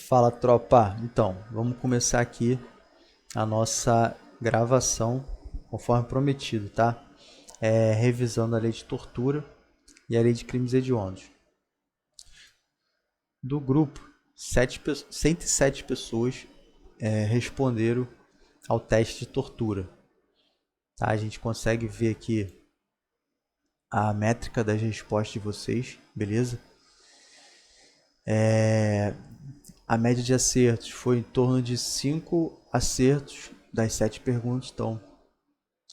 Fala, tropa. Então, vamos começar aqui a nossa gravação conforme prometido, tá? Revisando a lei de tortura e a lei de crimes hediondos. Do grupo, 107 pessoas responderam ao teste de tortura. Tá? A gente consegue ver aqui a métrica das respostas de vocês, beleza? A média de acertos foi em torno de 5 acertos das 7 perguntas, então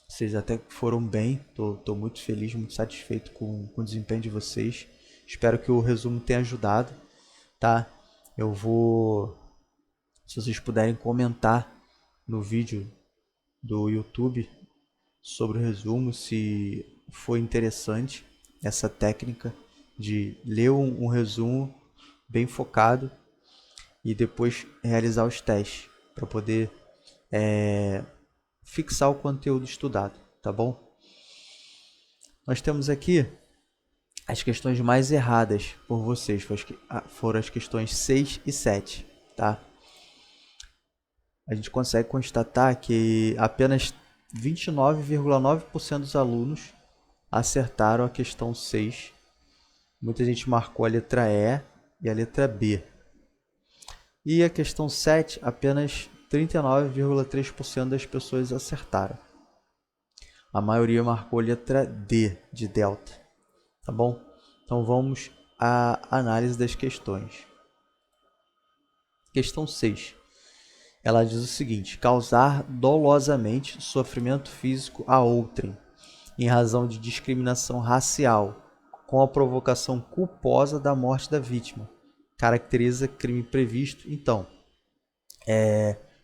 vocês até foram bem. Tô muito feliz, muito satisfeito com o desempenho de vocês. Espero que o resumo tenha ajudado, tá? Eu vou, se vocês puderem comentar no vídeo do YouTube sobre o resumo, se foi interessante essa técnica de ler um resumo bem focado e depois realizar os testes para poder fixar o conteúdo estudado, tá bom? Nós temos aqui as questões mais erradas por vocês, foram as questões 6 e 7, tá? A gente consegue constatar que apenas 29,9% dos alunos acertaram a questão 6. Muita gente marcou a letra E e a letra B. E a questão 7, apenas 39,3% das pessoas acertaram. A maioria marcou a letra D de delta, tá bom? Então vamos à análise das questões. Questão 6. Ela diz o seguinte: causar dolosamente sofrimento físico a outrem, em razão de discriminação racial, com a provocação culposa da morte da vítima, caracteriza crime previsto. Então,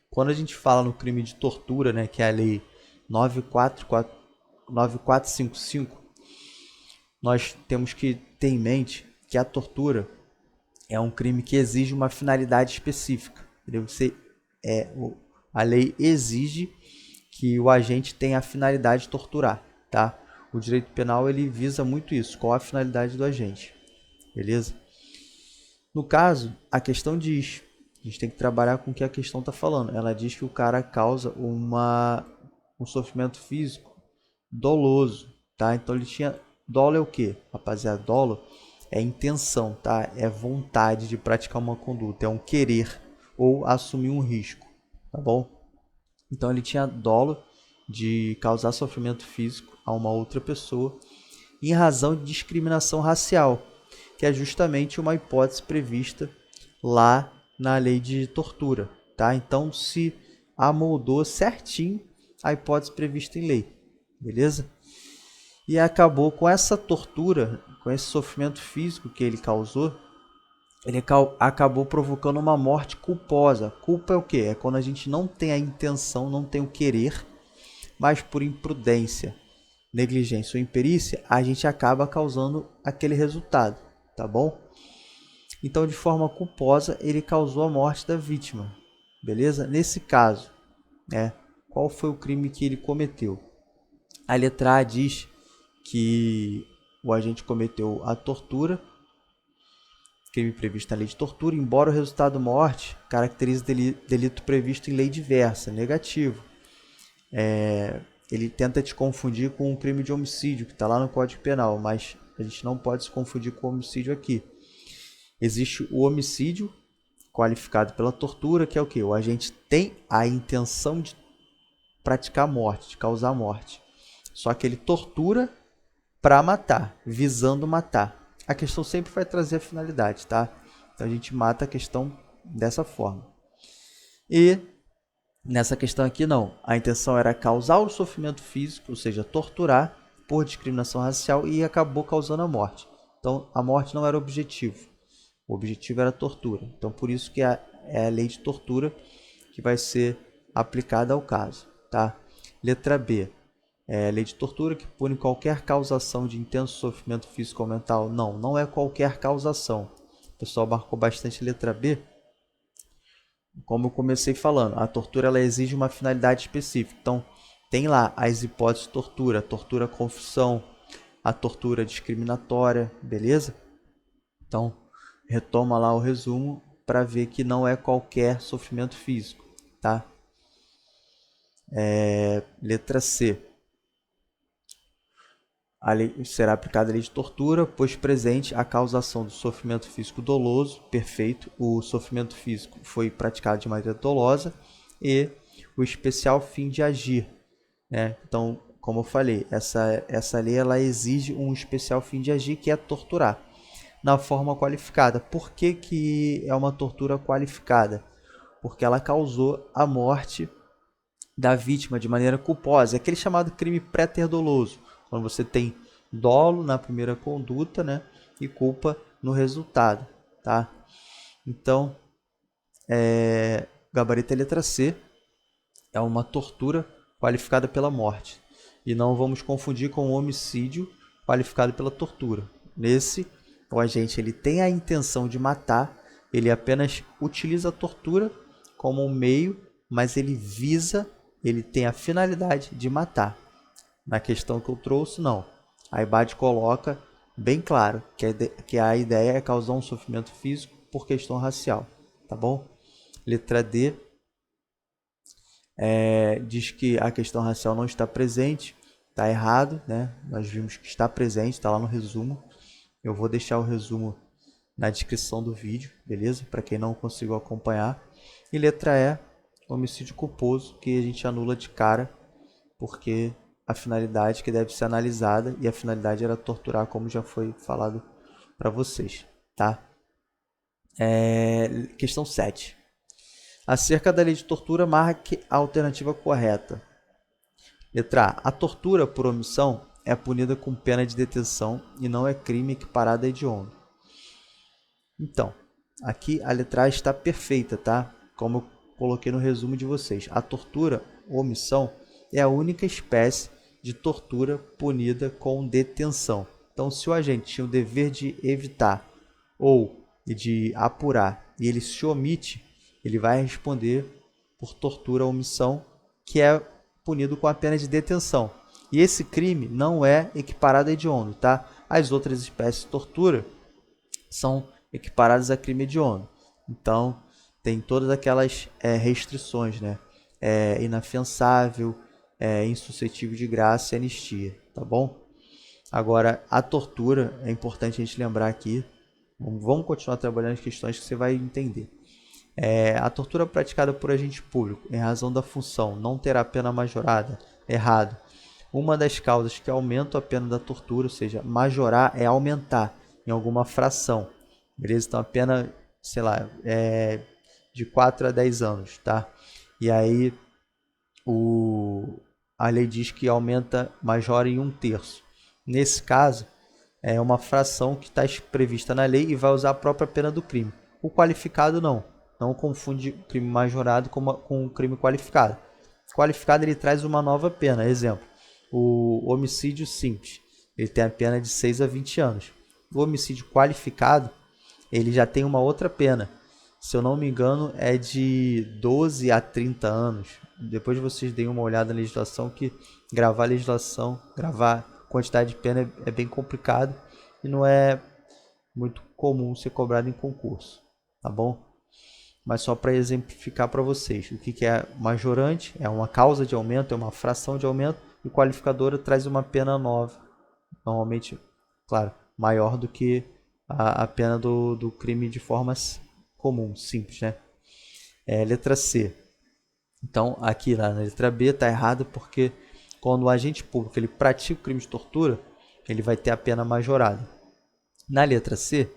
quando a gente fala no crime de tortura, né, que é a lei 9455, nós temos que ter em mente que a tortura é um crime que exige uma finalidade específica. A lei exige que o agente tenha a finalidade de torturar, tá? O direito penal ele visa muito isso, qual a finalidade do agente, beleza? No caso, a questão diz, a gente tem que trabalhar com o que a questão está falando. Ela diz que o cara causa um sofrimento físico doloso, tá? Então ele tinha... Dolo é o quê? Rapaziada, dolo é intenção, tá? É vontade de praticar uma conduta, é um querer ou assumir um risco, tá bom? Então ele tinha dolo de causar sofrimento físico a uma outra pessoa em razão de discriminação racial, que é justamente uma hipótese prevista lá na lei de tortura, tá? Então se amoldou certinho a hipótese prevista em lei, beleza? E acabou com essa tortura, com esse sofrimento físico que ele causou, ele acabou provocando uma morte culposa. Culpa é o quê? É quando a gente não tem a intenção, não tem o querer, mas por imprudência, negligência ou imperícia, a gente acaba causando aquele resultado, tá bom? Então, de forma culposa, ele causou a morte da vítima, beleza? Nesse caso, né, qual foi o crime que ele cometeu? A letra A diz que o agente cometeu a tortura, crime previsto na lei de tortura, embora o resultado morte caracterize delito previsto em lei diversa, negativo. Ele tenta te confundir com um crime de homicídio, que está lá no Código Penal, mas a gente não pode se confundir com o homicídio aqui. Existe o homicídio qualificado pela tortura, que é o quê? O agente tem a intenção de praticar morte, de causar morte. Só que ele tortura para matar, visando matar. A questão sempre vai trazer a finalidade, tá? Então a gente mata a questão dessa forma. E nessa questão aqui não. A intenção era causar o sofrimento físico, ou seja, torturar por discriminação racial e acabou causando a morte. Então a morte não era o objetivo. O objetivo era a tortura. Então por isso que é a lei de tortura que vai ser aplicada ao caso, tá? Letra B. É a lei de tortura que pune qualquer causação de intenso sofrimento físico ou mental. Não, não é qualquer causação. O pessoal marcou bastante a letra B. Como eu comecei falando, a tortura ela exige uma finalidade específica. Então, tem lá as hipóteses de tortura, a tortura confissão, a tortura discriminatória, beleza? Então, retoma lá o resumo para ver que não é qualquer sofrimento físico, tá? Letra C. Será aplicada a lei de tortura, pois presente a causação do sofrimento físico doloso, perfeito, o sofrimento físico foi praticado de maneira dolosa e o especial fim de agir, né? Então, como eu falei, essa lei ela exige um especial fim de agir, que é torturar na forma qualificada. Por que que é uma tortura qualificada? Porque ela causou a morte da vítima de maneira culposa. É aquele chamado crime pré-doloso, quando você tem dolo na primeira conduta, né, e culpa no resultado, tá? Então, gabarito é letra C, é uma tortura qualificada pela morte. E não vamos confundir com o homicídio qualificado pela tortura. Nesse, o agente ele tem a intenção de matar, ele apenas utiliza a tortura como um meio, mas ele tem a finalidade de matar. Na questão que eu trouxe, não. A IBAD coloca bem claro que a ideia é causar um sofrimento físico por questão racial, tá bom? Letra D diz que a questão racial não está presente, está errado, né? Nós vimos que está presente, está lá no resumo. Eu vou deixar o resumo na descrição do vídeo, beleza? Para quem não conseguiu acompanhar. E letra E, homicídio culposo, que a gente anula de cara, porque a finalidade que deve ser analisada, e a finalidade era torturar, como já foi falado para vocês, tá? Questão 7. Acerca da lei de tortura, marque a alternativa correta. Letra A. A tortura por omissão é punida com pena de detenção e não é crime equiparado a hediondo. Então, aqui a letra A está perfeita, tá? Como eu coloquei no resumo de vocês. A tortura, omissão, é a única espécie de tortura punida com detenção. Então, se o agente tinha o dever de evitar ou de apurar e ele se omite, ele vai responder por tortura ou omissão, que é punido com a pena de detenção. E esse crime não é equiparado a hediondo, tá? As outras espécies de tortura são equiparadas a crime hediondo. Então, tem todas aquelas restrições, né? Inafiançável, insuscetível de graça e anistia, tá bom? Agora, a tortura, é importante a gente lembrar aqui, vamos continuar trabalhando as questões que você vai entender. A tortura praticada por agente público em razão da função não terá pena majorada, errado. Uma das causas que aumenta a pena da tortura, ou seja, majorar é aumentar em alguma fração, beleza? Então a pena, sei lá, de 4 a 10 anos, tá? E aí a lei diz que aumenta, majora em 1/3. Nesse caso, é uma fração que está prevista na lei e vai usar a própria pena do crime. O qualificado não. Não confunde o crime majorado com o crime qualificado. O qualificado ele traz uma nova pena. Exemplo, o homicídio simples. Ele tem a pena de 6 a 20 anos. O homicídio qualificado, ele já tem uma outra pena. Se eu não me engano, é de 12 a 30 anos. Depois vocês deem uma olhada na legislação, que gravar quantidade de pena é bem complicado e não é muito comum ser cobrado em concurso, tá bom? Mas só para exemplificar para vocês, o que é majorante, é uma causa de aumento, é uma fração de aumento, e qualificadora traz uma pena nova, normalmente, claro, maior do que a pena do crime de forma comum, simples, né? Letra C. Então, aqui na letra B está errado, porque quando o agente público ele pratica o crime de tortura, ele vai ter a pena majorada. Na letra C,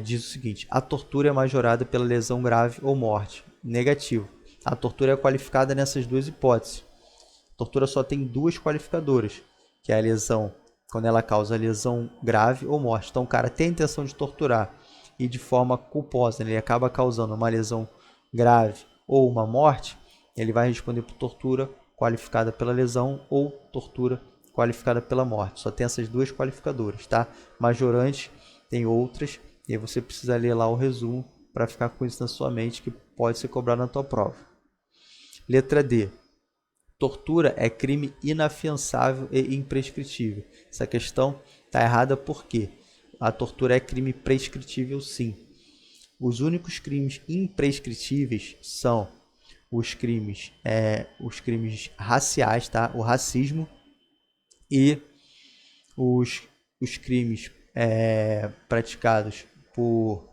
diz o seguinte: a tortura é majorada pela lesão grave ou morte. Negativo. A tortura é qualificada nessas duas hipóteses. A tortura só tem duas qualificadoras, que é a lesão, quando ela causa lesão grave ou morte. Então o cara tem a intenção de torturar e de forma culposa ele acaba causando uma lesão grave ou uma morte, ele vai responder por tortura qualificada pela lesão ou tortura qualificada pela morte. Só tem essas duas qualificadoras, tá? Majorante tem outras, e aí você precisa ler lá o resumo para ficar com isso na sua mente, que pode ser cobrado na tua prova. Letra D. Tortura é crime inafiançável e imprescritível. Essa questão está errada porque a tortura é crime prescritível, sim. Os únicos crimes imprescritíveis são os crimes raciais, tá? O racismo e os crimes praticados por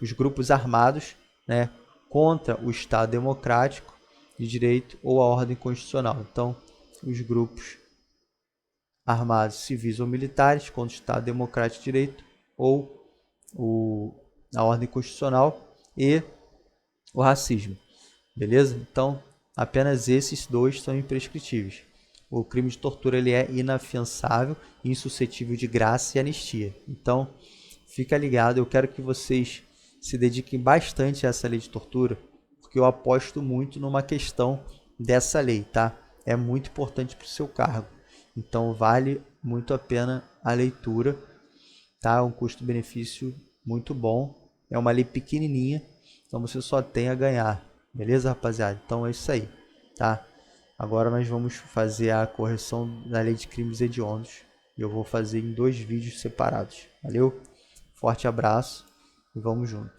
os grupos armados, né, contra o Estado democrático de direito ou a ordem constitucional. Então, os grupos armados, civis ou militares contra o Estado democrático de direito ou a ordem constitucional e o racismo. Beleza? Então, apenas esses dois são imprescritíveis. O crime de tortura ele é inafiançável, insuscetível de graça e anistia. Então, fica ligado, eu quero que vocês se dediquem bastante a essa lei de tortura, porque eu aposto muito numa questão dessa lei, tá? É muito importante para o seu cargo. Então, vale muito a pena a leitura, tá? É um custo-benefício muito bom. É uma lei pequenininha, então você só tem a ganhar. Beleza, rapaziada? Então é isso aí, tá? Agora nós vamos fazer a correção da lei de crimes hediondos. E eu vou fazer em 2 vídeos separados. Valeu? Forte abraço e vamos junto.